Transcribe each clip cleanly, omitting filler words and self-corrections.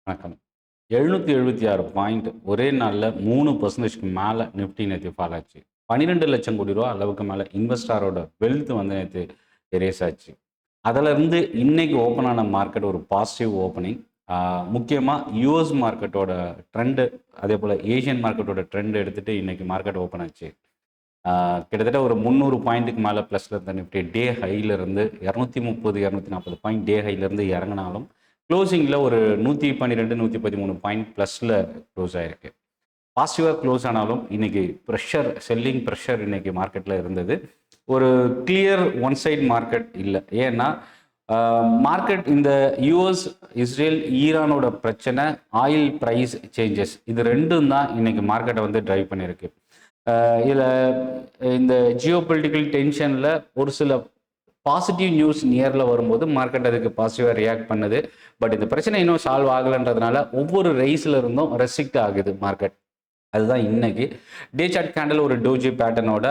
வணக்கம். 776 பாயிண்ட் ஒரே நாள்ல 3% மேல நிஃப்டி நேத்து ஃபால் ஆச்சு. 12,00,000 கோடி ரூபா அளவுக்கு மேல இன்வெஸ்டாரோட வெல்த் வந்து நேத்து எரேஸ் ஆச்சு. அதிலிருந்து இன்னைக்கு ஓப்பன் ஆன மார்க்கெட் ஒரு பாசிட்டிவ் ஓப்பனிங். முக்கியமா யுஎஸ் மார்க்கெட்டோட ட்ரெண்ட், அதே போல ஏசியன் மார்க்கெட்டோட ட்ரெண்ட் எடுத்துட்டு இன்னைக்கு மார்க்கெட் ஓப்பன் ஆச்சு. கிட்டத்தட்ட ஒரு 300 பாயிண்ட்டுக்கு மேல பிளஸ்ல இருந்த நிஃப்டி டே ஹைல இருந்து 230, 240 பாயிண்ட் டே ஹைல இருந்து இறங்கினாலும் க்ளோசிங்கில் ஒரு 112, 113 பாயிண்ட் ப்ளஸில் க்ளோஸ் ஆகிருக்கு. பாசிட்டிவாக க்ளோஸ் ஆனாலும் இன்னைக்கு ப்ரெஷர், செல்லிங் ப்ரெஷர் இன்னைக்கு மார்க்கெட்டில் இருந்தது. ஒரு கிளியர் ஒன் சைட் மார்க்கெட் இல்லை. ஏன்னா மார்க்கெட் இந்த யூஎஸ், இஸ்ரேல், ஈரானோட பிரச்சனை, ஆயில் ப்ரைஸ் சேஞ்சஸ், இது ரெண்டும் தான் இன்னைக்கு மார்க்கெட்டை வந்து ட்ரைவ் பண்ணியிருக்கு. இதில் இந்த ஜியோ பொலிட்டிக்கல் டென்ஷனில் ஒரு சில பாசிட்டிவ் நியூஸ் நியரில் வரும்போது மார்க்கெட் அதுக்கு பாசிட்டிவாக ரியாக்ட் பண்ணுது. பட் இந்த பிரச்சனை இன்னும் சால்வ் ஆகலைன்றதுனால ஒவ்வொரு ரைஸில் இருந்தும் ரெஸ்ட்ரிக்ட் ஆகுது மார்க்கெட். அதுதான் இன்னைக்கு டே சார்ட் கேண்டில் ஒரு டோஜி பேட்டர்னோட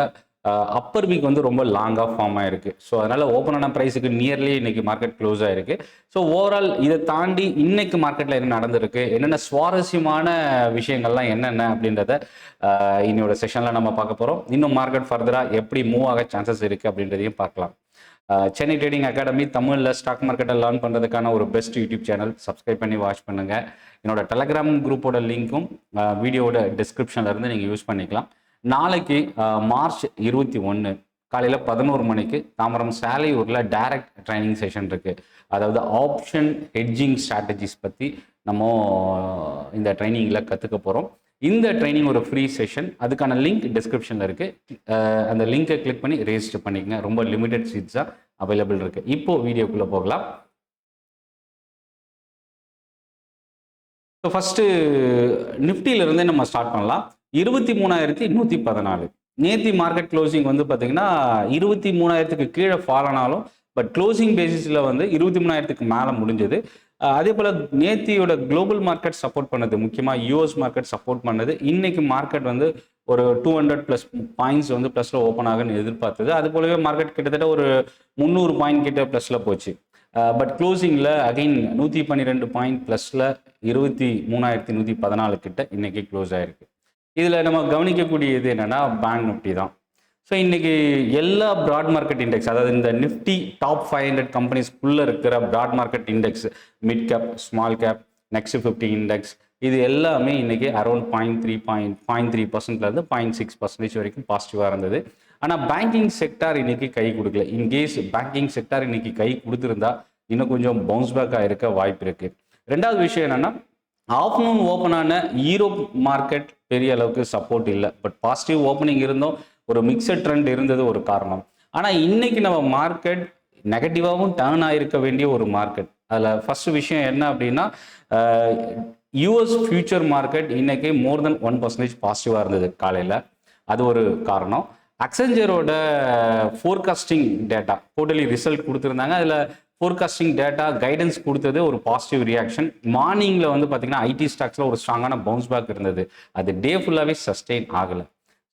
அப்பர் வீக் வந்து ரொம்ப லாங்காக ஃபார்ம் ஆயிருக்கு. ஸோ அதனால் ஓப்பன் ஆன ப்ரைஸுக்கு நியர்லி இன்னைக்கு மார்க்கெட் க்ளோஸ் ஆயிருக்கு. ஸோ ஓவரால் இதை தாண்டி இன்னைக்கு மார்க்கெட்டில் என்ன நடந்திருக்கு, என்னென்ன சுவாரஸ்யமான விஷயங்கள்லாம் என்னென்ன அப்படின்றத இன்னையோட செஷனில் நம்ம பார்க்க போகிறோம். இன்னும் மார்க்கெட் ஃபர்தராக எப்படி மூவ் ஆக சான்சஸ் இருக்குது அப்படின்றதையும் பார்க்கலாம். சென்னை ட்ரேடிங் அகாடமி தமிழில் ஸ்டாக் மார்க்கெட்டை லேர்ன் பண்ணுறதுக்கான ஒரு பெஸ்ட் யூடியூப் சேனல். சப்ஸ்கிரைப் பண்ணி வாட்ச் பண்ணுங்கள். என்னோட டெலகிராம் குரூப்போட லிங்க்கும் வீடியோட டிஸ்கிரிப்ஷனில் இருந்து நீங்கள் யூஸ் பண்ணிக்கலாம். நாளைக்கு மார்ச் 21 காலையில் 11 மணிக்கு தாம்பரம் சாலையூரில் டைரக்ட் ட்ரைனிங் செஷன் இருக்குது. அதாவது ஆப்ஷன் ஹெட்ஜிங் ஸ்ட்ராட்டஜிஸ் பற்றி நம்ம இந்த ட்ரைனிங்கில் கற்றுக்க போகிறோம். இந்த ட்ரைனிங் ஒரு ஃப்ரீ செஷன். அதுக்கான லிங்க் டிஸ்கிரிப்ஷனில் இருக்குது. அந்த லிங்கை கிளிக் பண்ணி ரெஜிஸ்டர் பண்ணிக்கங்க. ரொம்ப லிமிடெட் சீட்ஸாக அவைலபிள் இருக்குது. இப்போ வீடியோக்குள்ளே போகலாம். ஸோ ஃபஸ்ட்டு நிஃப்டியிலிருந்தே நம்ம ஸ்டார்ட் பண்ணலாம். 23,114 நேத்தி மார்க்கெட் க்ளோசிங் வந்து பார்த்தீங்கன்னா 23,000க்கு கீழே ஃபால் ஆனாலும் பட் க்ளோசிங் பேசிஸில் வந்து 23,000க்கு மேலே முடிஞ்சது. அதே போல் நேத்தியோட குளோபல் மார்க்கெட் சப்போர்ட் பண்ணது, முக்கியமாக யூஎஸ் மார்க்கெட் சப்போர்ட் பண்ணது. இன்னைக்கு மார்க்கெட் வந்து ஒரு 200+ பாயிண்ட்ஸ் வந்து ப்ளஸில் ஓப்பன் ஆகுன்னு எதிர்பார்த்தது. அது போலவே மார்க்கெட் கிட்டத்தட்ட ஒரு 300 பாயிண்ட் கிட்ட ப்ளஸில் போச்சு. பட் க்ளோசிங்கில் அகைன் 112 பாயிண்ட் ப்ளஸில் 23,114 கிட்ட இன்னைக்கு க்ளோஸ் ஆயிருக்கு. இதில் நம்ம கவனிக்கக்கூடியது என்னென்னா பேங்க் நிஃப்டி தான். ஸோ இன்றைக்கி எல்லா ப்ராட் மார்க்கெட் இண்டெக்ஸ், அதாவது இந்த நிஃப்டி டாப் 500 கம்பெனிஸ்க்குள்ளே இருக்கிற broad market index, mid cap, small cap, next 50 index, இது எல்லாமே இன்றைக்கி அரௌண்ட் 0.3%லேருந்து 0.6% வரைக்கும் பாசிட்டிவாக இருந்தது. ஆனால் பேங்கிங் செக்டார் இன்றைக்கி கை கொடுக்கல. இன்கேஸ் பேங்கிங் செக்டார் இன்றைக்கி கை கொடுத்துருந்தா இன்னும் கொஞ்சம் பவுன்ஸ் பேக் ஆகிருக்க வாய்ப்பு இருக்குது. ரெண்டாவது விஷயம் என்னென்னா, ஆஃப்டர்நூன் ஓப்பன் ஆன யூரோப் மார்க்கெட் பெரிய அளவுக்கு சப்போர்ட் இல்லை. பட் பாசிட்டிவ் ஓப்பனிங் இருந்தும் ஒரு மிக்சட் ட்ரெண்ட் இருந்தது ஒரு காரணம். ஆனால் இன்னைக்கு நம்ம மார்க்கெட் நெகட்டிவாகவும் டர்ன் ஆகிருக்க வேண்டிய ஒரு மார்க்கெட். அதில் ஃபர்ஸ்ட் விஷயம் என்ன அப்படின்னா, யூஎஸ் ஃபியூச்சர் மார்க்கெட் இன்னைக்கு மோர் தென் 1% பாசிட்டிவாக இருந்தது காலையில். அது ஒரு காரணம். அக்செஞ்சரோட ஃபோர்காஸ்டிங் டேட்டா குவார்ட்டர்லி ரிசல்ட் கொடுத்துருந்தாங்க. அதில் ஃபோர்காஸ்டிங் டேட்டா கைடன்ஸ் கொடுத்தது ஒரு பாசிட்டிவ் ரியாக்ஷன். மார்னிங்கில் வந்து பார்த்தீங்கன்னா ஐடி ஸ்டாக்ஸில் ஒரு ஸ்ட்ராங்கான பவுன்ஸ் பேக் இருந்தது. அது டே ஃபுல்லாகவே சஸ்டெயின் ஆகலை.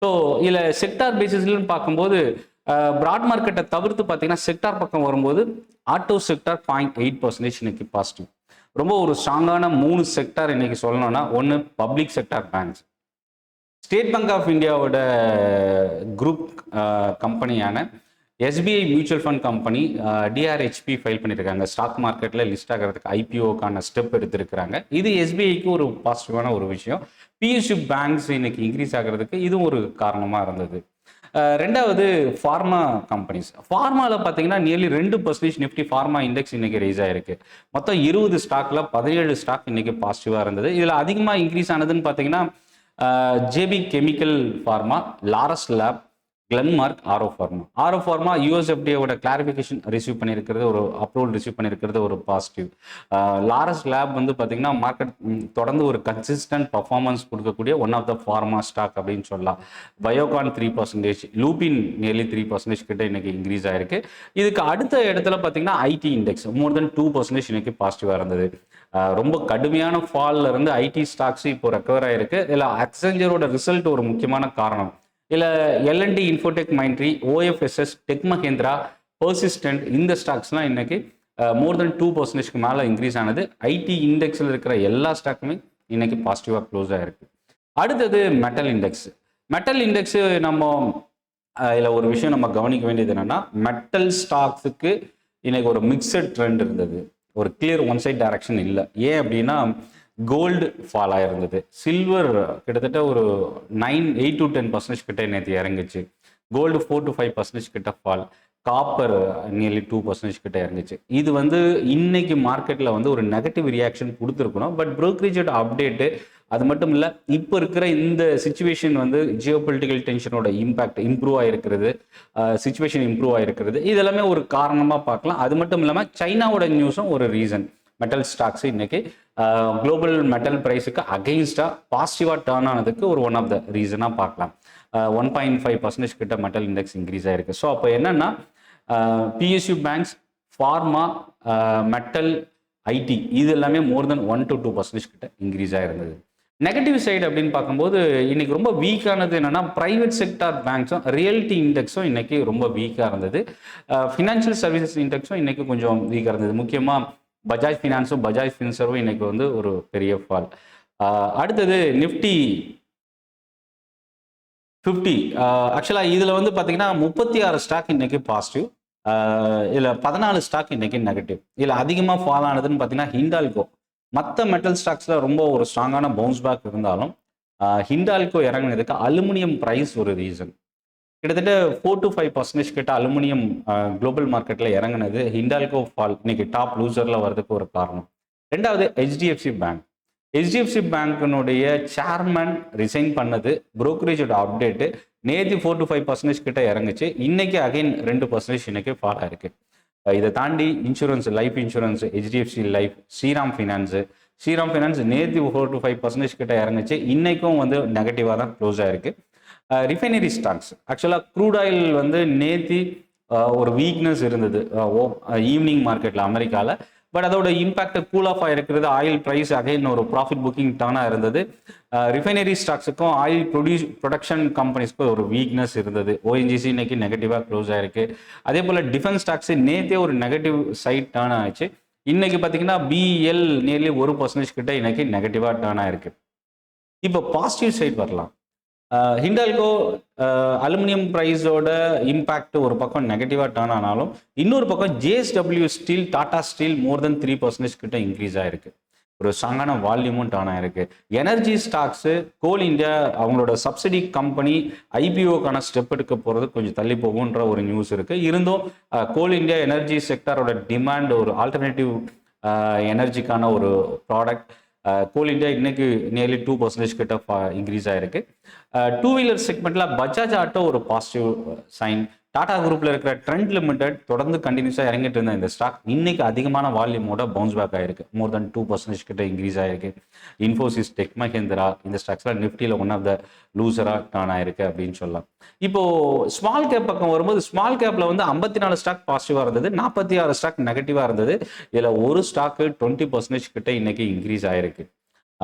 ஸோ இதில் செக்டார் பேசிஸ்லன்னு பார்க்கும்போது ப்ராட் மார்க்கெட்டை தவிர்த்து பார்த்தீங்கன்னா செக்டார் பக்கம் வரும்போது ஆட்டோ செக்டார் 0.8% இன்னைக்கு பாசிட்டிவ். ரொம்ப ஒரு ஸ்ட்ராங்கான 3 செக்டார் இன்னைக்கு சொல்லணும்னா, ஒன்று public sector banks. State Bank of இந்தியாவோட குரூப் கம்பெனியான SBI mutual fund company DRHP file பண்ணியிருக்காங்க. ஸ்டாக் மார்க்கெட்டில் லிஸ்ட் ஆகிறதுக்கு ஐபிஓக்கான ஸ்டெப் எடுத்திருக்கிறாங்க. இது எஸ்பிஐக்கு ஒரு பாசிட்டிவான ஒரு விஷயம். பிஎஸ்யூ பேங்க்ஸ் இன்னைக்கு இன்க்ரீஸ் ஆகிறதுக்கு இதுவும் ஒரு காரணமாக இருந்தது. ரெண்டாவது ஃபார்மா கம்பெனிஸ். ஃபார்மாவில் பார்த்தீங்கன்னா நியர்லி 2% நிஃப்டி ஃபார்மா இண்டெக்ஸ் இன்னைக்கு ரைஸ் ஆயிருக்கு. மொத்தம் 20 ஸ்டாக்ல 17 ஸ்டாக் இன்னைக்கு பாசிட்டிவாக இருந்தது. இதில் அதிகமாக இன்க்ரீஸ் ஆனதுன்னு பார்த்தீங்கன்னா JB chemical pharma, Laurus lab, Glenmark, Auro pharma யூஎஸ்எஃப்டியோட கிளாரிஃபிகேஷன் ரிசீவ் பண்ணியிருக்கிறது, ஒரு அப்ரூவல் ரிசீவ் பண்ணியிருக்கிறது ஒரு பாசிட்டிவ். லாரஸ் லேப் வந்து பார்த்தீங்கன்னா மார்க்கெட் தொடர்ந்து ஒரு கன்சிஸ்டன்ட் பர்ஃபார்மன்ஸ் கொடுக்கக்கூடிய one of the pharma stock அப்படின்னு சொல்லலாம். பயோகான் 3%, லூபின் நியர்லி 3% கிட்ட இன்னைக்கு இன்க்ரீஸ் ஆயிருக்கு. இதுக்கு அடுத்த இடத்துல பார்த்தீங்கன்னா ஐடி இண்டெக்ஸ் மோர் தென் 2% இன்னைக்கு பாசிட்டிவாக இருந்தது. ரொம்ப கடுமையான ஃபால்ல இருந்து ஐடி ஸ்டாக்ஸ் இப்போ ரெக்கவர் ஆயிருக்கு. இதில் அக்செஞ்சரோட ரிசல்ட் ஒரு முக்கியமான காரணம். இல்லை LNT, Infotech, Mindtree, OFSS, Tech Mahindra, Persistent, இந்த ஸ்டாக்ஸ்லாம் இன்னைக்கு மோர் தென் 2% மேலே இன்க்ரீஸ் ஆனது. ஐடி இண்டெக்ஸில் இருக்கிற எல்லா ஸ்டாக்குமே இன்னைக்கு பாசிட்டிவாக க்ளோஸ் ஆகிருக்கு. அடுத்தது மெட்டல் இண்டெக்ஸ். மெட்டல் இண்டெக்ஸு நம்ம இதில் ஒரு விஷயம் நம்ம கவனிக்க வேண்டியது என்னென்னா, மெட்டல் ஸ்டாக்ஸுக்கு இன்னைக்கு ஒரு மிக்சட் ட்ரெண்ட் இருந்தது, ஒரு கிளியர் ஒன் சைட் டைரக்ஷன் இல்லை. ஏன் அப்படின்னா கோல்டு ஃபால் ஆகிருந்தது, சில்வர் கிட்டத்தட்ட ஒரு 8 to 10% கிட்ட நேற்று இறங்குச்சு, கோல்டு 4 to 5% கிட்ட ஃபால், காப்பர் நியர்லி 2% கிட்ட இறங்குச்சு. இது வந்து இன்னைக்கு மார்க்கெட்டில் வந்து ஒரு நெகட்டிவ் ரியாக்ஷன் கொடுத்துருக்கணும். பட் ப்ரோக்கரேஜோட அப்டேட்டு அது மட்டும் இல்லை, இப்போ இருக்கிற இந்த சுச்சுவேஷன் வந்து ஜியோ பொலிட்டிக்கல் டென்ஷனோட இம்பாக்ட் இம்ப்ரூவ் ஆகிருக்கிறது, சுச்சுவேஷன் இம்ப்ரூவ் ஆகிருக்கிறது, இதெல்லாமே ஒரு காரணமாக பார்க்கலாம். அது மட்டும் இல்லாமல் சைனாவோட நியூஸும் ஒரு ரீசன். மெட்டல் ஸ்டாக்ஸ் இன்னைக்கு குளோபல் மெட்டல் ப்ரைஸுக்கு அகெயின்ஸ்டாக பாசிட்டிவாக டேர்ன் ஆனதுக்கு ஒரு ஒன் ஆஃப் த ரீசனாக பார்க்கலாம். 1.5% கிட்ட மெட்டல் இண்டெக்ஸ் இன்க்ரீஸ் ஆகிருக்கு. ஸோ அப்போ என்னென்னா PSU banks, pharma, metal, IT இது எல்லாமே மோர் தென் 1 to 2% கிட்ட இன்க்ரீஸ் ஆகிருந்தது. நெகட்டிவ் சைடு அப்படின்னு பார்க்கும்போது இன்னைக்கு ரொம்ப வீக்கானது என்னென்னா பிரைவேட் செக்டார் பேங்க்ஸும் ரியாலிட்டி இண்டெக்ஸும் இன்னைக்கு ரொம்ப வீக்காக இருந்தது. ஃபினான்ஷியல் சர்வீசஸ் இண்டெக்ஸும் இன்னைக்கு கொஞ்சம் வீக்காக இருந்தது. முக்கியமாக பஜாஜ் ஃபினான்ஸும் பஜாஜ் ஃபின்சர்வும் இன்னைக்கு வந்து ஒரு பெரிய ஃபால். அடுத்தது நிஃப்டி 50. ஆக்சுவலாக இதில் வந்து பார்த்தீங்கன்னா 36 ஸ்டாக் இன்னைக்கு பாசிட்டிவ், இதில் 14 ஸ்டாக் இன்னைக்கு நெகட்டிவ். இதில் அதிகமாக ஃபால் ஆனதுன்னு பார்த்தீங்கன்னா ஹிண்டால்கோ. மற்ற மெட்டல் ஸ்டாக்ஸில் ரொம்ப ஒரு ஸ்ட்ராங்கான பவுன்ஸ் பேக் இருந்தாலும் ஹிண்டால்கோ இறங்கினதுக்கு அலுமினியம் ப்ரைஸ் ஒரு ரீசன். கிட்டத்தட்ட 4 to 5% கிட்ட அலுமினியம் குளோபல் மார்க்கெட்டில் இறங்கினது ஹிண்டால்கோ ஃபால் இன்னைக்கு டாப் லூசரில் வர்றதுக்கு ஒரு காரணம். ரெண்டாவது ஹெச்டிஎஃப்சி பேங்க். ஹெச்டிஎஃப்சி பேங்க்கினுடைய சேர்மன் ரிசைன் பண்ணது, புரோக்கரேஜோட அப்டேட்டு நேற்று 4 to 5% கிட்ட இறங்குச்சு, இன்னைக்கு அகைன் 2% இன்னைக்கு ஃபால் ஆயிருக்கு. இதை தாண்டி insurance, life insurance, HDFC life, Shriram finance நேற்று 4 to 5% கிட்ட இறங்குச்சு, இன்னைக்கும் வந்து நெகட்டிவாக தான் க்ளோஸ் ஆயிருக்கு. ரிஃபைனரி ஸ்டாக்ஸ், ஆக்சுவலாக க்ரூட் ஆயில் வந்து நேற்று ஒரு வீக்னஸ் இருந்தது ஈவினிங் மார்க்கெட்டில் அமெரிக்காவில். பட் அதோட இம்பாக்ட் கூல் ஆஃப் ஆகிருக்கிறது. ஆயில் ப்ரைஸ் அகைன் ஒரு ப்ராஃபிட் புக்கிங் டர்னாக இருந்தது. ரிஃபைனரி ஸ்டாக்ஸுக்கும் ஆயில் ப்ரொடக்ஷன் கம்பெனிஸ்க்கும் ஒரு வீக்னஸ் இருந்தது. ஓஎன்ஜிசி இன்னைக்கு நெகட்டிவாக க்ளோஸ் ஆயிருக்கு. அதே போல் டிஃபென்ஸ் ஸ்டாக்ஸ் நேற்றே ஒரு நெகட்டிவ் சைட் டர்ன் ஆயிடுச்சு. இன்னைக்கு பார்த்தீங்கன்னா பிஎல் நியர்லி 1% கிட்ட இன்னைக்கு நெகட்டிவாக டர்ன் ஆயிருக்கு. இப்போ பாசிட்டிவ் சைட் வரலாம். ஹிண்டால்கோ அலுமினியம் ப்ரைஸோட இம்பேக்ட் ஒரு பக்கம் நெகட்டிவாக டர்ன் ஆனாலும் இன்னொரு பக்கம் ஜேஎஸ்டபிள்யூ ஸ்டீல், டாடா ஸ்டீல் மோர் தென் 3% கிட்ட இன்க்ரீஸ் ஆயிருக்கு, ஒரு ஸ்ட்ராங்கான வால்யூமும் டர்ன் ஆயிருக்கு. எனர்ஜி ஸ்டாக்ஸு, கோல் இந்தியா அவங்களோட சப்சிடி கம்பெனி ஐபிஓக்கான ஸ்டெப் எடுக்க போகிறது கொஞ்சம் தள்ளி போகுன்ற ஒரு நியூஸ் இருக்குது. இருந்தும் கோல் இந்தியா எனர்ஜி செக்டாரோட டிமாண்ட், ஒரு ஆல்டர்னேட்டிவ் எனர்ஜிக்கான ஒரு ப்ராடக்ட், கோல் இந்தியா இன்னைக்கு நியர்லி 2% கிட்ட இன்க்ரீஸ் ஆயிருக்கு. டூ வீலர் செக்மெண்ட்ல பஜாஜ் ஆட்டோ ஒரு பாசிட்டிவ் சைன். டாடா குரூப்ல இருக்கிற ட்ரெண்ட் லிமிடெட் தொடர்ந்து கண்டினியூஸாக இறங்கிட்டு இருந்த இந்த ஸ்டாக் இன்னைக்கு அதிகமான வால்யூமோட பவுன்ஸ் பேக் ஆயிருக்கு, மோர் தென் 2% கிட்ட இன்க்ரீஸ் ஆயிருக்கு. இன்ஃபோசிஸ், டெக் மஹிந்திரா இந்த ஸ்டாக்ஸ்லாம் நிஃப்டியில் ஒன் ஆஃப் த லூசராக டர்ன் ஆயிருக்கு அப்படின்னு சொல்லலாம். இப்போ ஸ்மால் கேப் பக்கம் வரும்போது ஸ்மால் கேப்ல வந்து 54 ஸ்டாக் பாசிட்டிவாக இருந்தது, 46 ஸ்டாக் நெகட்டிவாக இருந்தது. இதில் ஒரு ஸ்டாக்கு 20% கிட்ட இன்னைக்கு இன்க்ரீஸ் ஆயிருக்கு.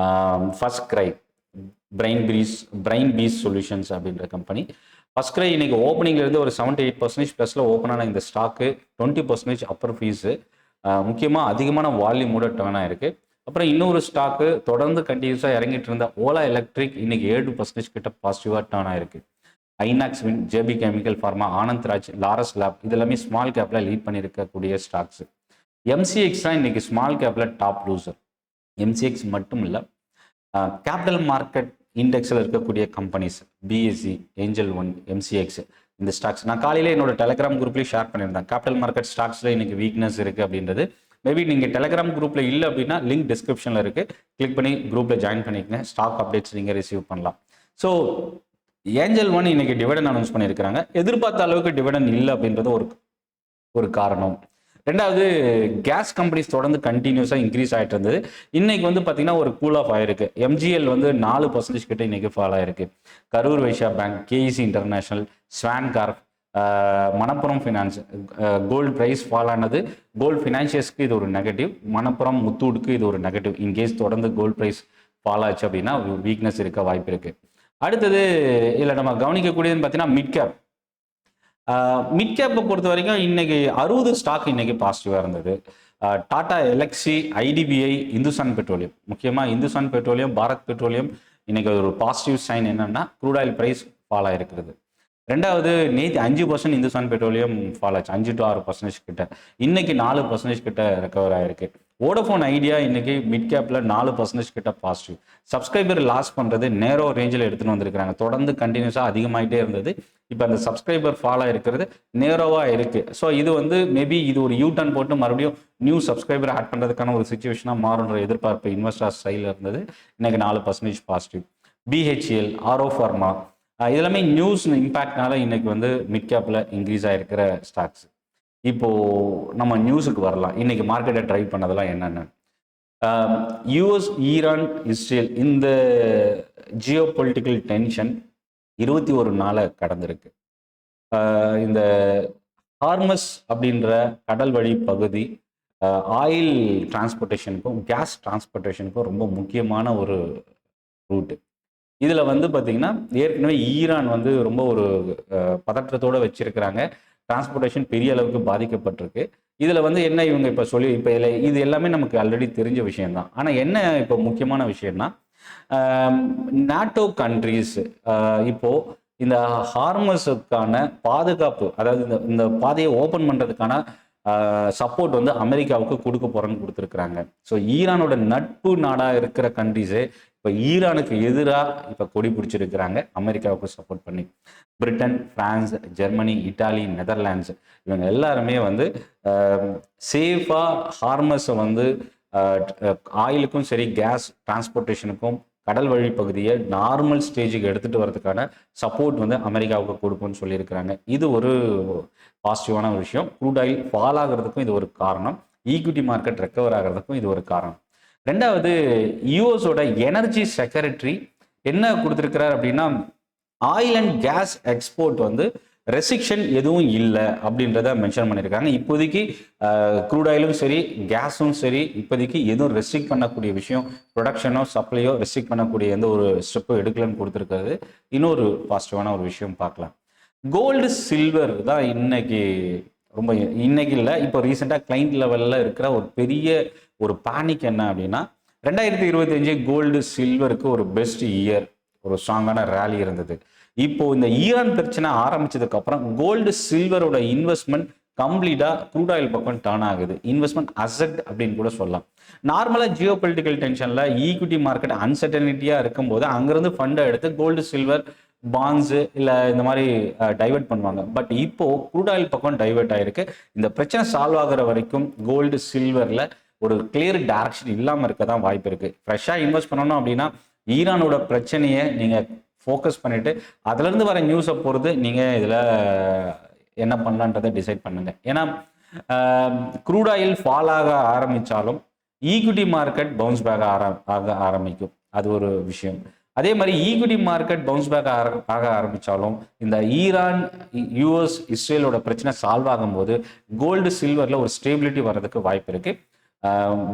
First cry, brain bees solutions அப்படின்ற கம்பெனி. ஃபர்ஸ்ட் கிரை இன்னைக்கு ஓப்பனிங்ல இருந்து ஒரு 78% ப்ளஸ்ல ஓப்பன் ஆன இந்த ஸ்டாக்கு 20% அப்பர் ஃபீஸு, முக்கியமாக அதிகமான வால்யூமோட டர்ன் ஆயிருக்கு. அப்புறம் இன்னொரு ஸ்டாக்கு தொடர்ந்து கண்டினியூஸாக இறங்கிட்டு இருந்த ஓலா எலக்ட்ரிக் இன்னைக்கு 7% கிட்ட பாசிட்டிவாக டர்ன் ஆயிருக்கு. Inox Wind, JB chemical pharma, Anand Raj, Laurus lab இது எல்லாமே ஸ்மால் கேப்ல லீட் பண்ணியிருக்கக்கூடிய ஸ்டாக்ஸ். எம்சிஎக்ஸ் தான் இன்னைக்கு ஸ்மால் கேப்ல டாப் லூசர். எம்சிஎக்ஸ் மட்டும் இல்லை, கேபிட்டல் மார்க்கெட் இண்டெக்ஸில் இருக்கக்கூடிய companies BSc, angel one, MCX இந்த ஸ்டாக்ஸ் நான் காலையில் என்னோட டெலிகிராம் குரூப்லேயும் ஷேர் பண்ணியிருந்தேன். கேபிட்டல் மார்க்கெட் ஸ்டாக்ஸில் இன்னைக்கு வீக்னஸ் இருக்குது அப்படின்றது. மேபி நீங்கள் டெலிகிராம் குரூப்பில் இல்லை அப்படின்னா லிங்க் டிஸ்கிரிப்ஷனில் இருக்குது, கிளிக் பண்ணி குரூப்பில் ஜாயின் பண்ணிக்கங்க. ஸ்டாக் அப்டேட்ஸ் நீங்கள் ரிசீவ் பண்ணலாம். ஸோ ஏஞ்சல் ஒன் இன்னைக்கு டிவிடன் அனௌன்ஸ் பண்ணியிருக்கிறாங்க. எதிர்பார்த்த அளவுக்கு டிவிடன் இல்லை அப்படின்றது ஒரு காரணம். ரெண்டாவது, கேஸ் கம்பெனிஸ் தொடர்ந்து கண்டினியூஸாக இன்க்ரீஸ் ஆகிட்டு இருந்தது. இன்னைக்கு வந்து பார்த்தீங்கன்னா ஒரு கூல் ஆஃப் ஆயிருக்கு. எம்ஜிஎல் வந்து 4% கிட்ட இன்னைக்கு ஃபால் ஆயிருக்கு. Karur Vysya bank, KEC international, Swan corp, Manappuram finance, gold price fall ஆனது. கோல்டு ஃபினான்ஷியஸ்க்கு இது ஒரு நெகட்டிவ், மணப்புரம் முத்தூடுக்கு இது ஒரு நெகட்டிவ். இன்கேஸ் தொடர்ந்து கோல்டு ப்ரைஸ் ஃபால் ஆச்சு அப்படின்னா வீக்னஸ் இருக்க வாய்ப்பு இருக்கு. அடுத்தது இதில் நம்ம கவனிக்கக்கூடியதுன்னு பார்த்தீங்கன்னா மிட் கேப். மிட் கேப்பை பொறுத்த வரைக்கும் இன்னைக்கு 60 ஸ்டாக் இன்னைக்கு பாசிட்டிவாக இருந்தது. Tata LXi, IDBI, Hindustan petroleum, முக்கியமாக இந்துஸ்தான் பெட்ரோலியம், பாரத் பெட்ரோலியம் இன்னைக்கு ஒரு பாசிட்டிவ் சைன் என்னன்னா க்ரூட் ஆயில் பிரைஸ் ஃபால் ஆயிருக்கிறது. ரெண்டாவது, நேற்று 5% இந்துஸ்தான் பெட்ரோலியம் ஃபால் ஆச்சு, 5 to 6% கிட்ட. இன்னைக்கு 4% கிட்ட ரெக்கவர் ஆயிருக்கு. வோடஃபோன் ஐடியா இன்னைக்கு மிட் கேப்ல 4% கிட்ட பாசிட்டிவ். சப்ஸ்கிரைபர் லாஸ் பண்றது நேரோ ரேஞ்சில் எடுத்துன்னு வந்திருக்காங்க. தொடர்ந்து கண்டினியூஸா அதிகமாயிட்டே இருந்தது. இப்போ அந்த சப்ஸ்கிரைபர் ஃபால் ஆயிருக்கிறது நேரோவா இருக்கு. ஸோ இது வந்து மேபி இது ஒரு யூ டர்ன் போட்டு மறுபடியும் நியூ சப்ஸ்கிரைபர் ஆட் பண்றதுக்கான ஒரு சுச்சுவேஷனா மாறுன்ற எதிர்பார்ப்பு இன்வெஸ்டர்ஸ் சைடில் இருந்தது. இன்னைக்கு 4% பாசிட்டிவ். பிஹெச்எல், ஆரோ ஃபார்மா, இதெல்லாமே நியூஸ் இம்பாக்ட்னால இன்னைக்கு வந்து மிட் கேப்ல இன்க்ரீஸ் ஆயிருக்கிற ஸ்டாக்ஸ். இப்போ நம்ம நியூஸுக்கு வரலாம். இன்னைக்கு மார்க்கெட்டை ட்ரைவ் பண்ணதெல்லாம் என்னென்ன, யூஎஸ், ஈரான், இஸ்ரேல் இந்த ஜியோ பொலிட்டிக்கல் டென்ஷன் 21 நாளை கடந்திருக்கு. இந்த ஹார்மஸ் அப்படின்ற கடல் வழி பகுதி ஆயில் டிரான்ஸ்போர்ட்டேஷனுக்கும் கேஸ் டிரான்ஸ்போர்ட்டேஷனுக்கும் ரொம்ப முக்கியமான ஒரு ரூட்டு. இதில் வந்து பார்த்தீங்கன்னா ஏற்கனவே ஈரான் வந்து ரொம்ப ஒரு பதற்றத்தோடு வச்சிருக்கிறாங்க. டிரான்ஸ்போர்ட்டேஷன் பெரிய அளவுக்கு பாதிக்கப்பட்டிருக்கு. இதில் வந்து என்ன இவங்க இப்போ இப்போ இது எல்லாமே நமக்கு ஆல்ரெடி தெரிஞ்ச விஷயம்தான். ஆனால் என்ன இப்போ முக்கியமான விஷயம்னா, நாட்டோ கண்ட்ரீஸ் இப்போ இந்த ஹார்மஸுக்கான பாதுகாப்பு, அதாவது இந்த பாதையை ஓப்பன் பண்ணுறதுக்கான சப்போர்ட் வந்து அமெரிக்காவுக்கு கொடுக்க போகிறோன்னு கொடுத்துருக்குறாங்க. ஸோ ஈரானோட நட்பு நாடாக இருக்கிற கண்ட்ரிஸே இப்போ ஈரானுக்கு எதிராக இப்போ கொடி பிடிச்சிருக்கிறாங்க அமெரிக்காவுக்கு சப்போர்ட் பண்ணி. Britain, France, Germany, Italy, Netherlands இவங்க எல்லாருமே வந்து சேஃபாக ஹார்மஸை வந்து ஆயிலுக்கும் சரி கேஸ் டிரான்ஸ்போர்ட்டேஷனுக்கும் கடல் வழி பகுதியை நார்மல் ஸ்டேஜுக்கு எடுத்துகிட்டு வரதுக்கான சப்போர்ட் வந்து அமெரிக்காவுக்கு கொடுக்கும்னு சொல்லியிருக்கிறாங்க. இது ஒரு பாசிட்டிவான ஒரு விஷயம். க்ரூட் ஆயில் ஃபால் ஆகிறதுக்கும் இது ஒரு காரணம், ஈக்விட்டி மார்க்கெட் ரெக்கவர் ஆகிறதுக்கும் இது ஒரு காரணம். ரெண்டாவது, யூஎஸோட எனர்ஜி செக்ரட்டரி என்ன கொடுத்துருக்கிறார் அப்படின்னா, ஆயில் அண்ட் கேஸ் எக்ஸ்போர்ட் வந்து ரெஸ்ட்ரிக்ஷன் எதுவும் இல்லை அப்படின்றத மென்ஷன் பண்ணியிருக்காங்க. இப்போதைக்கு க்ரூட் ஆயிலும் சரி கேஸும் சரி இப்போதைக்கு எதுவும் ரெஸ்ட்ரிக்ட் பண்ணக்கூடிய விஷயம், ப்ரொடக்ஷனோ சப்ளையோ ரெஸ்ட்ரிக்ட் பண்ணக்கூடிய எந்த ஒரு ஸ்டெப்போ எடுக்கலன்னு கொடுத்துருக்கிறது இன்னொரு பாசிட்டிவான ஒரு விஷயம் பார்க்கலாம். கோல்டு, சில்வர் தான் இன்னைக்கு ரொம்ப, இன்னைக்கு இல்லை இப்போ ரீசெண்டாக கிளைண்ட் லெவலில் இருக்கிற ஒரு பெரிய ஒரு பேனிக் என்ன அப்படின்னா, 2025 கோல்டு சில்வருக்கு ஒரு பெஸ்ட் இயர், ஒரு ஸ்ட்ராங்கான ரேலி இருந்தது. இப்போ இந்த ஈரான் பிரச்சனை ஆரம்பிச்சதுக்கு அப்புறம் கோல்டு சில்வரோட இன்வெஸ்ட்மெண்ட் கம்ப்ளீட்டா க்ரூட் ஆயில் பக்கம் டர்ன் ஆகுது. இன்வெஸ்ட்மெண்ட் அசெட் அப்படின்னு கூட சொல்லலாம். நார்மலா ஜியோ பொலிட்டிக்கல் டென்ஷன்ல ஈக்விட்டி மார்க்கெட் அன்சர்டனிட்டியா இருக்கும்போது அங்கிருந்து ஃபண்டை எடுத்து கோல்டு, சில்வர், பாண்ட்ஸு இல்லை இந்த மாதிரி டைவெர்ட் பண்ணுவாங்க. பட் இப்போ க்ரூட் ஆயில் பக்கம் டைவெர்ட் ஆயிருக்கு. இந்த பிரச்சனை சால்வ் ஆகிற வரைக்கும் கோல்டு, சில்வர்ல ஒரு கிளியர் டைரக்ஷன் இல்லாமல் இருக்க தான் வாய்ப்பு இருக்கு. ஃப்ரெஷ்ஷாக இன்வெஸ்ட் பண்ணணும் அப்படின்னா ஈரானோட பிரச்சனையை நீங்கள் ஃபோக்கஸ் பண்ணிட்டு அதுலேருந்து வர நியூஸை பொறுத்து நீங்கள் இதில் என்ன பண்ணலான்றதை டிசைட் பண்ணுங்க. ஏன்னா க்ரூட் ஆயில் ஃபால் ஆக ஆரம்பித்தாலும் ஈக்விட்டி மார்க்கெட் பவுன்ஸ் பேக் ஆக ஆரம்பிக்கும். அது ஒரு விஷயம். அதே மாதிரி ஈக்விட்டி மார்க்கெட் பவுன்ஸ் பேக் ஆக ஆரம்பித்தாலும் இந்த ஈரான், யூஎஸ், இஸ்ரேலோட பிரச்சனை சால்வ் ஆகும்போது கோல்டு, சில்வரில் ஒரு ஸ்டேபிலிட்டி வர்றதுக்கு வாய்ப்பு இருக்குது.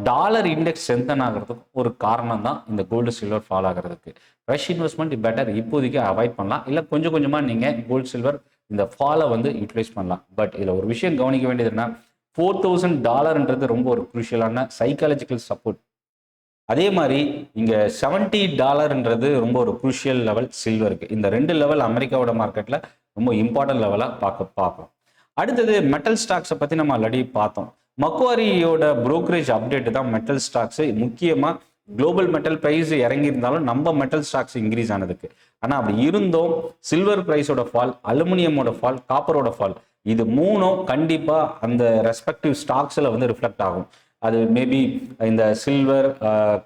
டாலர் இண்டெக்ஸ் ஸ்ட்ரென்தன் ஆகிறதுக்கு ஒரு காரணம் தான் இந்த கோல்டு, சில்வர் ஃபால் ஆகிறதுக்கு. ஃப்ரெஷ் இன்வெஸ்ட்மெண்ட் பெட்டர் இப்போதைக்கு அவாய்ட் பண்ணலாம். இல்லை கொஞ்சம் கொஞ்சமாக நீங்கள் கோல்டு, சில்வர் இந்த ஃபாலை வந்து யூட்டிலைஸ் பண்ணலாம். பட் இதில் ஒரு விஷயம் கவனிக்க வேண்டியதுன்னா, $4,000 ரொம்ப ஒரு குரூஷியலான சைக்காலஜிக்கல் சப்போர்ட். அதே மாதிரி இங்கே $70 ரொம்ப ஒரு குரூஷியல் லெவல் சில்வருக்கு. இந்த 2 லெவல் அமெரிக்காவோட மார்க்கெட்டில் ரொம்ப இம்பார்ட்டன்ட் லெவலாக பார்ப்போம். அடுத்தது மெட்டல் ஸ்டாக்ஸை பற்றி நம்ம ஆல்ரெடி பார்த்தோம். மக்வாரியோட புரோக்கரேஜ் அப்டேட் தான் மெட்டல் ஸ்டாக்ஸ். முக்கியமாக குளோபல் மெட்டல் ப்ரைஸ் இறங்கியிருந்தாலும் நம்ம மெட்டல் ஸ்டாக்ஸ் இன்க்ரீஸ் ஆனதுக்கு. ஆனால் அப்படி இருந்தும் சில்வர் ப்ரைஸோட ஃபால், அலுமினியமோட ஃபால், காப்பரோட ஃபால், இது மூணும் கண்டிப்பாக அந்த ரெஸ்பெக்டிவ் ஸ்டாக்ஸில் வந்து ரிஃப்ளெக்ட் ஆகும். அது மேபி இந்த சில்வர்,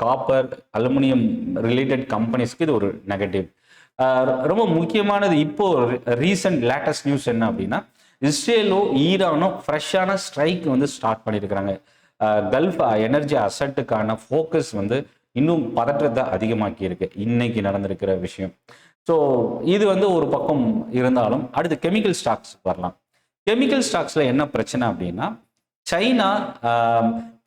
காப்பர், அலுமினியம் ரிலேட்டட் கம்பெனிஸ்க்கு இது ஒரு நெகட்டிவ். ரொம்ப முக்கியமானது இப்போ ரீசன்ட் லேட்டஸ்ட் நியூஸ் என்ன அப்படின்னா, இஸ்ரேலோ ஈரானோ ஃப்ரெஷ்ஷான ஸ்ட்ரைக் வந்து ஸ்டார்ட் பண்ணியிருக்கிறாங்க. கல்ஃப் எனர்ஜி அசட்டுக்கான ஃபோக்கஸ் வந்து இன்னும் பதற்றத்தை அதிகமாக்கி இருக்கு இன்னைக்கு நடந்திருக்கிற விஷயம். ஸோ இது வந்து ஒரு பக்கம் இருந்தாலும் அடுத்து கெமிக்கல் ஸ்டாக்ஸ் வரலாம். கெமிக்கல் ஸ்டாக்ஸில் என்ன பிரச்சனை அப்படின்னா, சைனா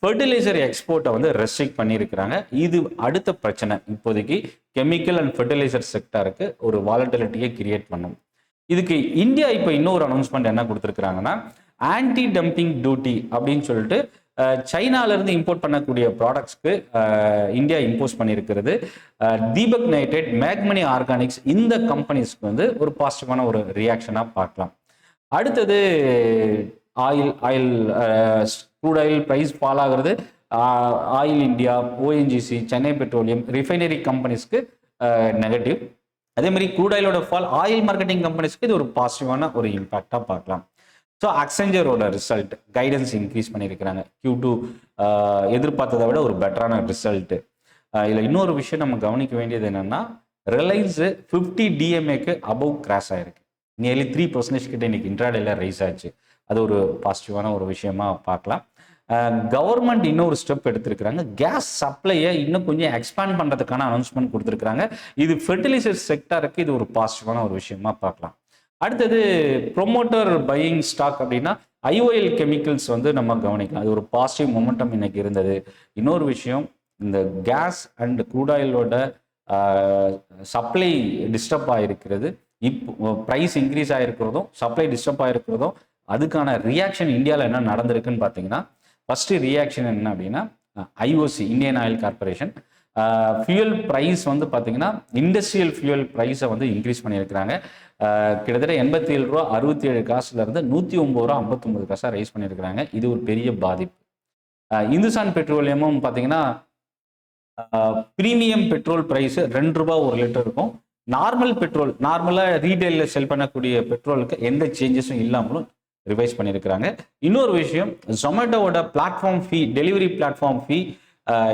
ஃபெர்டிலைசர் எக்ஸ்போர்ட்டை வந்து ரெஸ்ட்ரிக்ட் பண்ணியிருக்கிறாங்க. இது அடுத்த பிரச்சனை. இப்போதைக்கு கெமிக்கல் அண்ட் ஃபெர்டிலைசர் செக்டருக்கு ஒரு வாலட்டிலிட்டியை கிரியேட் பண்ணும். இதுக்கு இந்தியா இப்போ இன்னொரு அனௌன்ஸ்மெண்ட் என்ன கொடுத்துருக்குறாங்கன்னா, ஆன்டி டம்பிங் டியூட்டி அப்படின்னு சொல்லிட்டு சைனாலேருந்து இம்போர்ட் பண்ணக்கூடிய ப்ராடக்ட்ஸ்க்கு இந்தியா இம்போஸ் பண்ணியிருக்கிறது. தீபக் நைட்ரேட், மேக்மனி ஆர்கானிக்ஸ், இந்த கம்பெனிஸ்க்கு வந்து ஒரு பாசிட்டிவான ஒரு ரியாக்ஷனாக பார்க்கலாம். அடுத்தது oil crude oil price fall ஆகிறது. Oil India, ONGC, Chennai petroleum, refinery கம்பெனிஸ்க்கு நெகட்டிவ். அதே மாதிரி க்ரூட் ஆயிலோட ஃபால் ஆயில் மார்க்கெட்டிங் கம்பெனிஸ்க்கு இது ஒரு பாசிட்டிவான ஒரு இம்பாக்டாக பார்க்கலாம். ஸோ அக்செஞ்சரோட ரிசல்ட் கைடன்ஸ் இன்க்ரீஸ் பண்ணியிருக்கிறாங்க. Q2 எதிர்பார்த்ததை விட ஒரு பெட்டரான ரிசல்ட்டு. இதில் இன்னொரு விஷயம் நம்ம கவனிக்க வேண்டியது என்னென்னா, ரிலையன்ஸு 50 DMAக்கு அபவ் கிராஸ் ஆகிருக்கு. நியர்லி 3% கிட்ட இன்னைக்கு இன்ட்ராடேல ரைஸ் ஆச்சு. அது ஒரு பாசிட்டிவான ஒரு விஷயமா பார்க்கலாம். கவர்மெண்ட் இன்னொரு ஸ்டெப் எடுத்திருக்கிறாங்க. கேஸ் சப்ளையை இன்னும் கொஞ்சம் எக்ஸ்பேண்ட் பண்ணுறதுக்கான அனௌன்ஸ்மெண்ட் கொடுத்துருக்காங்க. இது ஃபெர்டிலைசர் செக்டருக்கு இது ஒரு பாசிட்டிவான ஒரு விஷயமா பார்க்கலாம். அடுத்தது ப்ரொமோட்டர் பையிங் ஸ்டாக் அப்படின்னா IOL கெமிக்கல்ஸ் வந்து நம்ம கவனிக்கலாம். அது ஒரு பாசிட்டிவ் மொமெண்டம் இன்னைக்கு இருந்தது. இன்னொரு விஷயம், இந்த கேஸ் அண்ட் க்ரூட் ஆயிலோட சப்ளை டிஸ்டர்ப் ஆகிருக்கிறது. இப்போ ப்ரைஸ் இன்க்ரீஸ் ஆகிருக்கிறதும் சப்ளை டிஸ்டர்ப் ஆகிருக்கிறதும் அதுக்கான ரியாக்ஷன் இந்தியாவில் என்ன நடந்திருக்குன்னு பார்த்தீங்கன்னா, ஃபர்ஸ்ட் ரியாக்ஷன் என்ன அப்படின்னா, IOC Indian oil corporation fuel price வந்து பார்த்தீங்கன்னா இண்டஸ்ட்ரியல் ஃபியூயல் ப்ரைஸை வந்து இன்க்ரீஸ் பண்ணியிருக்கிறாங்க. கிட்டத்தட்ட 87 ரூபா 67 காசுலேருந்து 109 ரூபா 59 காசாக ரைஸ் பண்ணியிருக்கிறாங்க. இது ஒரு பெரிய பாதிப்பு. இந்துஸ்தான் பெட்ரோலியமும் பார்த்தீங்கன்னா ப்ரீமியம் பெட்ரோல் ப்ரைஸு 2 ரூபா ஒரு லிட்டர் இருக்கும். நார்மல் பெட்ரோல், நார்மலாக ரீட்டைலில் செல் பண்ணக்கூடிய பெட்ரோலுக்கு எந்த சேஞ்சஸும் இல்லாமலும் ரிவைஸ் பண்ணியிருக்கிறாங்க. இன்னொரு விஷயம், ஜொமேட்டோவோட பிளாட்ஃபார்ம் ஃபீ, டெலிவரி பிளாட்ஃபார்ம் ஃபீ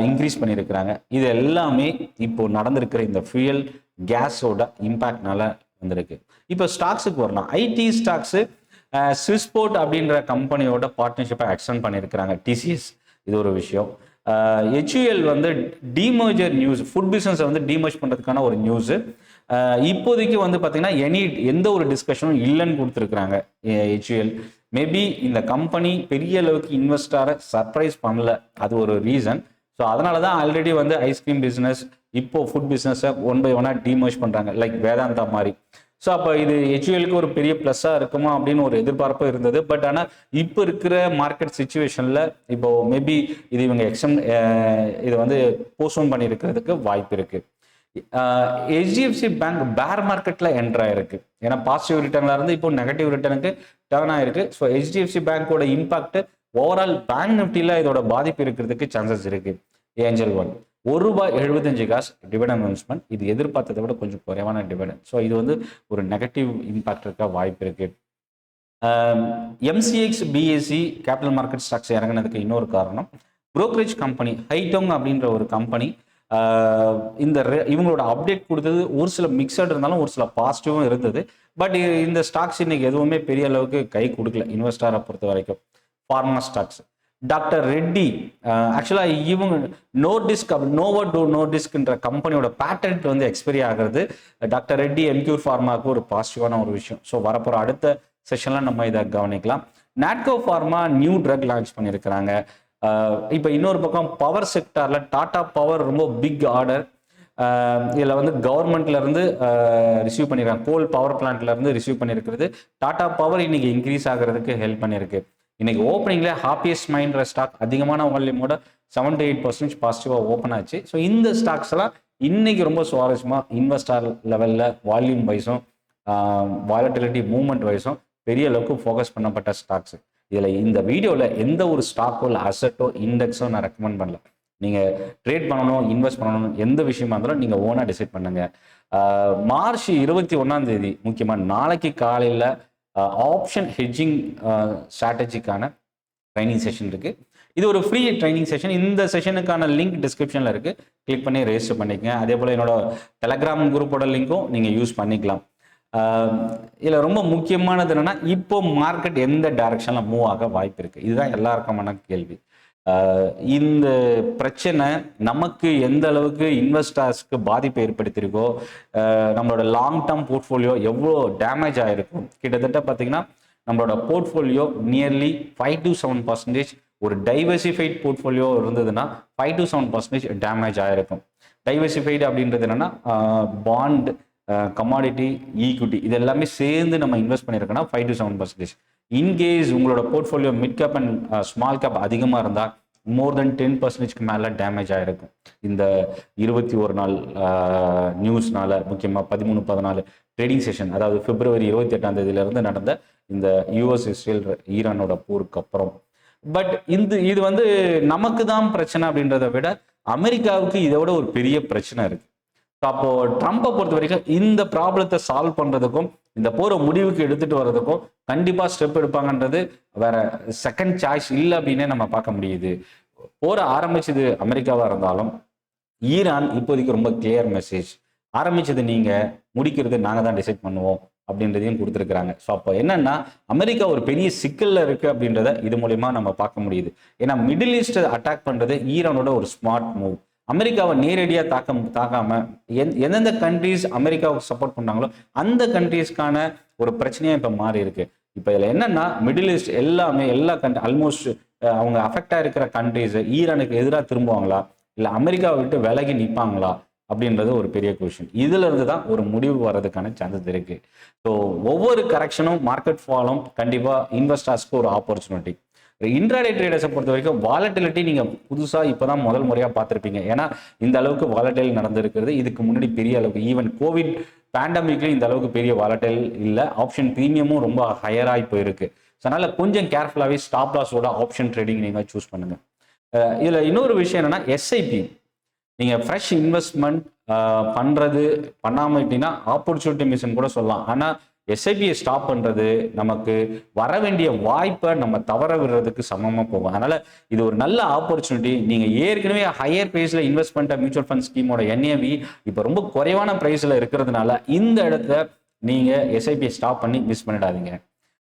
இன்க்ரீஸ் பண்ணியிருக்கிறாங்க. இது எல்லாமே இப்போ நடந்திருக்கிற இந்த ஃபியூயல் கேஸோட இம்பேக்ட்னால வந்திருக்கு. இப்போ ஸ்டாக்ஸுக்கு வரலாம். ஐடி ஸ்டாக்ஸு ஸ்விஸ்போர்ட் அப்படின்ற கம்பெனியோட பார்ட்னர்ஷிப்பை எக்ஸ்டெண்ட் பண்ணியிருக்கிறாங்க, TCS. இது ஒரு விஷயம். HUL வந்து டிமர்ஜர் நியூஸ், ஃபுட் பிஸ்னஸை வந்து டிமர்ஜ் பண்ணுறதுக்கான ஒரு நியூஸு. இப்போதைக்கு வந்து பார்த்தீங்கன்னா எந்த ஒரு டிஸ்கஷனும் இல்லைன்னு கொடுத்துருக்குறாங்க HUL. மேபி இந்த கம்பெனி பெரிய அளவுக்கு இன்வெஸ்டரை சர்ப்ரைஸ் பண்ணல, அது ஒரு ரீசன். ஸோ அதனால தான் ஆல்ரெடி வந்து ஐஸ்கிரீம் பிஸ்னஸ், இப்போ ஃபுட் பிஸ்னஸை 1 by 1 டிமர்ஜ் பண்ணுறாங்க, லைக் வேதாந்தா மாதிரி. ஸோ அப்போ இது HULக்கு ஒரு பெரிய ப்ளஸ்ஸாக இருக்குமா அப்படின்னு ஒரு எதிர்பார்ப்பு இருந்தது. பட் ஆனால் இப்போ இருக்கிற மார்க்கெட் சுச்சுவேஷனில் இப்போ மேபி இது இவங்க இதை வந்து போஸ்ட்போன் பண்ணியிருக்கிறதுக்கு வாய்ப்பு இருக்குது. HDFC பேங்க் பேர் மார்க்கெட்டில் என்ட்ரு ஆயிருக்கு. ஏன்னா பாசிட்டிவ் ரிட்டர்னில் இருந்து இப்போ நெகட்டிவ் ரிட்டர்னுக்கு டர்ன் ஆயிருக்கு. ஸோ HDFC பேங்கோட இம்பாக்ட் ஓவரால் பேங்க் நிஃப்டியில் இதோட பாதிப்பு இருக்கிறதுக்கு சான்சஸ் இருக்குது. Angel One ₹1.75 dividend announcement. இது எதிர்பார்த்ததை விட கொஞ்சம் குறைவான டிவிடெண்ட். ஸோ இது வந்து ஒரு நெகட்டிவ் இம்பாக்ட் இருக்க வாய்ப்பு இருக்கு. MCX BSE capital market stocks இறங்கினதுக்கு இன்னொரு காரணம், புரோக்கரேஜ் கம்பெனி ஹைடோங் அப்படின்ற ஒரு கம்பெனி இவங்களோட அப்டேட் கொடுத்தது ஒரு சில மிக்சட் இருந்தாலும் ஒரு சில பாசிட்டிவும் இருந்தது. பட் இந்த ஸ்டாக்ஸ் இன்னைக்கு எதுவுமே பெரிய அளவுக்கு கை கொடுக்கல இன்வெஸ்டரை பொறுத்த வரைக்கும். ஃபார்மா ஸ்டாக்ஸ், டாக்டர் ரெட்டி, ஆக்சுவலாக இவங்க நோவர்டிஸ்க்ன்ற கம்பெனியோட பேட்டன்ட் வந்து எக்ஸ்பைரி ஆகிறது. டாக்டர் ரெட்டி எம்கியூர் ஃபார்மாவுக்கு ஒரு பாசிட்டிவான ஒரு விஷயம். ஸோ வரப்போகிற அடுத்த செஷனில் நம்ம இதை கவனிக்கலாம். Natco pharma new drug launch பண்ணியிருக்கிறாங்க. இப்போ இன்னொரு பக்கம் பவர் செக்டாரில் டாடா பவர் ரொம்ப பிக் ஆர்டர். இதில் வந்து கவர்மெண்ட்லேருந்து ரிசீவ் பண்ணியிருக்காங்க, கோல் பவர் பிளான்ட்லேருந்து ரிசீவ் பண்ணியிருக்கிறது. டாடா பவர் இன்னைக்கு இன்க்ரீஸ் ஆகிறதுக்கு ஹெல்ப் பண்ணியிருக்கு. இன்னைக்கு ஓப்பனிங்கில் ஹாப்பியஸ்ட் மைண்ட்ற ஸ்டாக் அதிகமான வால்யூமோட 7 to 8% பாசிட்டிவாக ஓப்பன் ஆச்சு. ஸோ இந்த ஸ்டாக்ஸ் எல்லாம் இன்னைக்கு ரொம்ப சுவாரஸ்யமாக இன்வெஸ்டர் லெவலில் வால்யூம் வைஸும் வாலட்டிலிட்டி மூவ்மெண்ட் வைஸும் பெரிய அளவுக்கு ஃபோக்கஸ் பண்ணப்பட்ட ஸ்டாக்ஸ். இதில் இந்த வீடியோவில் எந்த ஒரு ஸ்டாக்கோ இல்லை அசட்டோ இண்டெக்ஸோ நான் ரெக்கமெண்ட் பண்ணல. நீங்கள் ட்ரேட் பண்ணணும், இன்வெஸ்ட் பண்ணணும், எந்த விஷயமா இருந்தாலும் நீங்கள் ஓனாக டிசைட் பண்ணுங்கள். மார்ச் 21 முக்கியமாக நாளைக்கு காலையில் ஆப்ஷன் ஹெட்ஜிங் ஸ்ட்ராட்டஜிக்கான ட்ரைனிங் செஷன் இருக்குது. இது ஒரு ஃப்ரீ ட்ரைனிங் செஷன். இந்த செஷனுக்கான லிங்க் டிஸ்கிரிப்ஷனில் இருக்குது, கிளிக் பண்ணி ரெஜிஸ்டர் பண்ணிக்கங்க. அதே போல் என்னோட டெலகிராம் குரூப்போட லிங்க்கும் நீங்கள் யூஸ் பண்ணிக்கலாம். இதில் ரொம்ப முக்கியமானது என்னென்னா, இப்போ மார்க்கெட் எந்த டைரக்ஷனில் மூவ் ஆக வாய்ப்பு இருக்குது, இதுதான் எல்லாருக்குமான கேள்வி. இந்த பிரச்சனை நமக்கு எந்த அளவுக்கு இன்வெஸ்டர்ஸ்க்கு பாதிப்பை ஏற்படுத்தியிருக்கோ, நம்மளோட லாங் டேர்ம் போர்ட்ஃபோலியோ எவ்வளோ டேமேஜ் ஆகிருக்கும். கிட்டத்தட்ட பார்த்தீங்கன்னா நம்மளோட போர்ட்ஃபோலியோ நியர்லி 5 to 7%, ஒரு டைவர்சிஃபைட் போர்ட்ஃபோலியோ இருந்ததுன்னா 5 to 7% டேமேஜ் ஆகிருக்கும். டைவர்சிஃபைடு அப்படின்றது என்னென்னா பாண்ட், கமாடிட்டி, ஈக்விட்டி இது எல்லாமே சேர்ந்து நம்ம இன்வெஸ்ட் பண்ணியிருக்கோன்னா 5 to 7%. இன்கேஸ் உங்களோட portfolio mid cap and small cap அதிகமாக இருந்தால் மோர் தென் 10%க்கு மேலே டேமேஜ் ஆகிருக்கும் இந்த 21 நாள் நியூஸ்னால. முக்கியமாக 13-14 ட்ரேடிங் செஷன், அதாவது பிப்ரவரி 28ஆம் தேதியிலிருந்து நடந்த இந்த யூஎஸ் இஸ்ரேல் ஈரானோட போருக்கு அப்புறம். பட் இது வந்து நமக்கு தான் பிரச்சனை அப்படின்றத விட அமெரிக்காவுக்கு இதை விட ஒரு பெரிய பிரச்சனை இருக்கு. அப்போ ட்ரம்பை பொறுத்த வரைக்கும் இந்த ப்ராப்ளத்தை சால்வ் பண்றதுக்கும் இந்த போரை முடிவுக்கு எடுத்துட்டு வர்றதுக்கும் கண்டிப்பா ஸ்டெப் எடுப்பாங்கன்றது வேற செகண்ட் சாய்ஸ் இல்லை அப்படின்னே நம்ம பார்க்க முடியுது. போரை ஆரம்பிச்சது அமெரிக்காவா இருந்தாலும் ஈரான் இப்போதைக்கு ரொம்ப கிளியர் மெசேஜ், ஆரம்பிச்சது நீங்க, முடிக்கிறது நாங்க தான் டிசைட் பண்ணுவோம் அப்படின்றதையும் கொடுத்துருக்குறாங்க. ஸோ அப்போ என்னன்னா அமெரிக்கா ஒரு பெரிய சிக்கல்ல இருக்கு அப்படின்றத இது மூலயமா நம்ம பார்க்க முடியுது. ஏன்னா மிடில் ஈஸ்ட் அட்டாக் பண்றது ஈரானோட ஒரு ஸ்மார்ட் மூவ். அமெரிக்காவை நேரடியாக தாக்காம எந்தெந்த கண்ட்ரீஸ் அமெரிக்காவுக்கு சப்போர்ட் பண்ணாங்களோ அந்த கண்ட்ரீஸ்க்கான ஒரு பிரச்சனையா இப்போ மாறி இருக்கு. இப்போ இதில் என்னன்னா மிடில் ஈஸ்ட் எல்லாமே எல்லா ஆல்மோஸ்ட் அவங்க அஃபெக்டா இருக்கிற கண்ட்ரீஸ் ஈரானுக்கு எதிராக திரும்புவாங்களா இல்லை அமெரிக்காவை விட்டு விலகி நிற்பாங்களா அப்படின்றது ஒரு பெரிய கொஸ்டின். இதுல இருந்து தான் ஒரு முடிவு வர்றதுக்கான சான்சஸ் இருக்கு. ஸோ ஒவ்வொரு கரெக்ஷனும் மார்க்கெட் ஃபாலும் கண்டிப்பா இன்வெஸ்டர்ஸ்க்கு ஒரு ஆப்பர்ச்சுனிட்டி. இன்ட்ராடே ட்ரேடர்ஸை பொறுத்த வரைக்கும் வாலட்டிலிட்டி நீங்க புதுசா இப்பதான் முதல் முறையா பார்த்துருப்பீங்க. ஏன்னா இந்த அளவுக்கு வாலட்டைல் நடந்திருக்கிறது இதுக்கு முன்னாடி பெரிய அளவுக்கு ஈவன் கோவிட் பேண்டமிக்லயும் இந்த அளவுக்கு பெரிய வாலட்டைல் இல்லை. ஆப்ஷன் ப்ரீமியமும் ரொம்ப ஹையராகி போயிருக்கு. ஸோ அதனால கொஞ்சம் கேர்ஃபுல்லாகவே ஸ்டாப் லாஸோட ஆப்ஷன் ட்ரேடிங் நீங்க சூஸ் பண்ணுங்க. இதுல இன்னொரு விஷயம் என்னன்னா எஸ்ஐபி நீங்க ஃப்ரெஷ் இன்வெஸ்ட்மெண்ட் பண்ணாமட்டீங்கன்னா ஆப்பர்ச்சுனிட்டி மிஷன் கூட சொல்லலாம். ஆனா எஸ்ஐபியை ஸ்டாப் பண்றது நமக்கு வர வேண்டிய வாய்ப்பை நம்ம தவற விடுறதுக்கு சமமா போகும். அதனால இது ஒரு நல்ல ஆப்பர்ச்சுனிட்டி. நீங்க ஏற்கனவே ஹையர் பிரைஸ்ல இன்வெஸ்ட் பண்ணிட்ட மியூச்சுவல் ஃபண்ட் ஸ்கீமோட என்ஏவி இப்போ ரொம்ப குறைவான பிரைஸ்ல இருக்கிறதுனால இந்த இடத்த நீங்க எஸ்ஐபியை ஸ்டாப் பண்ணி மிஸ் பண்ணிடாதீங்க.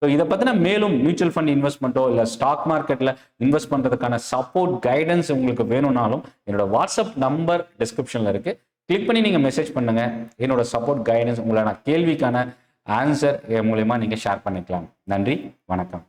ஸோ இதை பற்றின மேலும் மியூச்சுவல் ஃபண்ட் இன்வெஸ்ட்மெண்ட்டோ இல்லை ஸ்டாக் மார்க்கெட்டில் இன்வெஸ்ட் பண்ணுறதுக்கான சப்போர்ட் கைடன்ஸ் உங்களுக்கு வேணும்னாலும் என்னோட வாட்ஸ்அப் நம்பர் டிஸ்கிரிப்ஷனில் இருக்குது. கிளிக் பண்ணி நீங்கள் மெசேஜ் பண்ணுங்கள். என்னோட சப்போர்ட் கைடன்ஸ் உங்களை நான் கேள்விக்கான ஆன்சர் மூலயமா நீங்கள் ஷேர் பண்ணிக்கலாம். நன்றி, வணக்கம்.